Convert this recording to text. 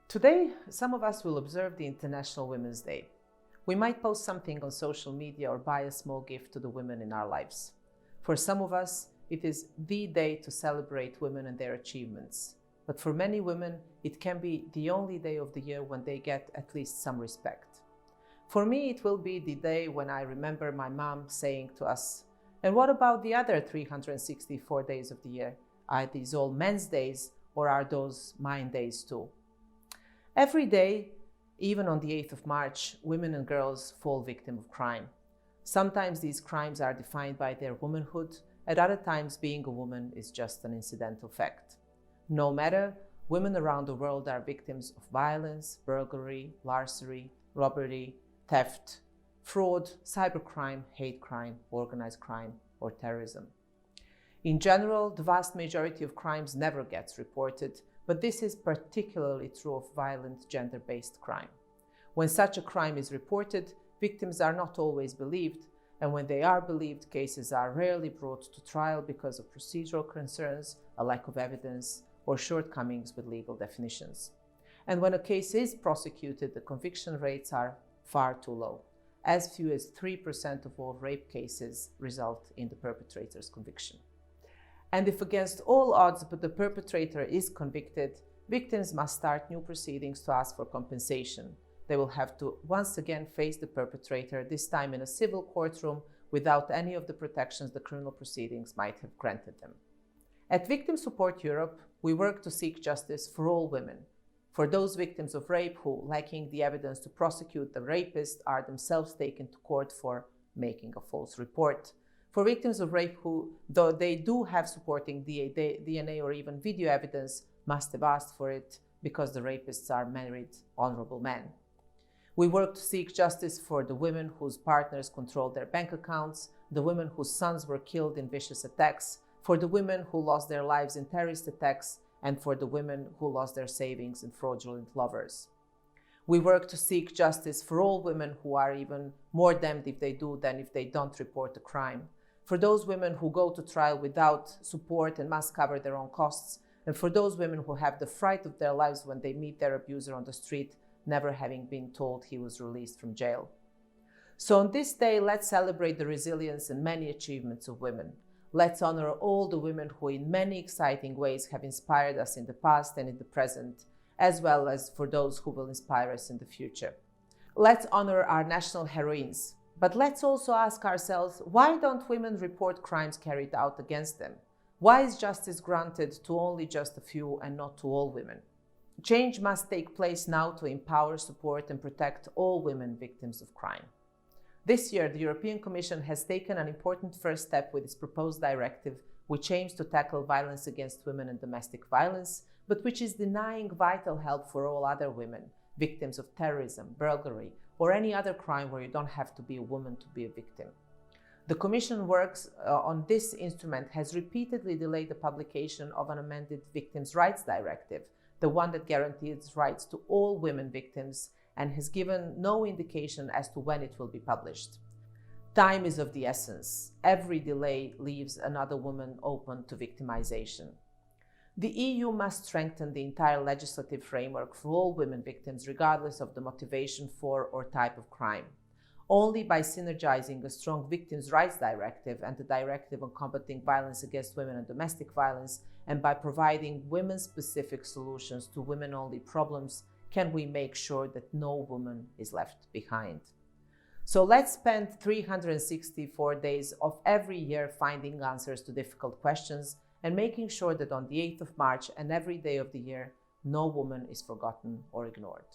Today, some of us will observe the International Women's Day. We might post something on social media or buy a small gift to the women in our lives. For some of us, it is the day to celebrate women and their achievements. But for many women, it can be the only day of the year when they get at least some respect. For me, it will be the day when I remember my mom saying to us, "And what about the other 364 days of the year? Are these all men's days or are those mine days too?" Every day, even on the 8th of March, women and girls fall victim of crime. Sometimes these crimes are defined by their womanhood, at other times being a woman is just an incidental fact. No matter, women around the world are victims of violence, burglary, larceny, robbery, theft, fraud, cybercrime, hate crime, organized crime, or terrorism. In general, the vast majority of crimes never gets reported, but this is particularly true of violent gender-based crime. When such a crime is reported, victims are not always believed, and when they are believed, cases are rarely brought to trial because of procedural concerns, a lack of evidence, or shortcomings with legal definitions. And when a case is prosecuted, the conviction rates are far too low. As few as 3% of all rape cases result in the perpetrator's conviction. And if against all odds but the perpetrator is convicted, victims must start new proceedings to ask for compensation. They will have to once again face the perpetrator, this time in a civil courtroom, without any of the protections the criminal proceedings might have granted them. At Victim Support Europe, we work to seek justice for all women, for those victims of rape who, lacking the evidence to prosecute the rapist, are themselves taken to court for making a false report, for victims of rape who, though they do have supporting DNA or even video evidence, must have asked for it because the rapists are married, honorable men. We work to seek justice for the women whose partners controlled their bank accounts, the women whose sons were killed in vicious attacks, for the women who lost their lives in terrorist attacks, and for the women who lost their savings in fraudulent lovers. We work to seek justice for all women who are even more damned if they do than if they don't report a crime, for those women who go to trial without support and must cover their own costs, and for those women who have the fright of their lives when they meet their abuser on the street, never having been told he was released from jail. So on this day, let's celebrate the resilience and many achievements of women. Let's honor all the women who in many exciting ways have inspired us in the past and in the present, as well as for those who will inspire us in the future. Let's honor our national heroines, but let's also ask ourselves, why don't women report crimes carried out against them? Why is justice granted to only just a few and not to all women? Change must take place now to empower, support, and protect all women victims of crime. This year, the European Commission has taken an important first step with its proposed directive, which aims to tackle violence against women and domestic violence, but which is denying vital help for all other women, victims of terrorism, burglary, or any other crime where you don't have to be a woman to be a victim. The Commission works on this instrument has repeatedly delayed the publication of an amended Victims' Rights Directive, the one that guarantees rights to all women victims, and has given no indication as to when it will be published. Time is of the essence. Every delay leaves another woman open to victimization. The EU must strengthen the entire legislative framework for all women victims, regardless of the motivation for or type of crime. Only by synergizing a strong Victims' Rights Directive and the Directive on Combating Violence Against Women and Domestic Violence, and by providing women-specific solutions to women-only problems, can we make sure that no woman is left behind. So let's spend 364 days of every year finding answers to difficult questions and making sure that on the 8th of March and every day of the year, no woman is forgotten or ignored.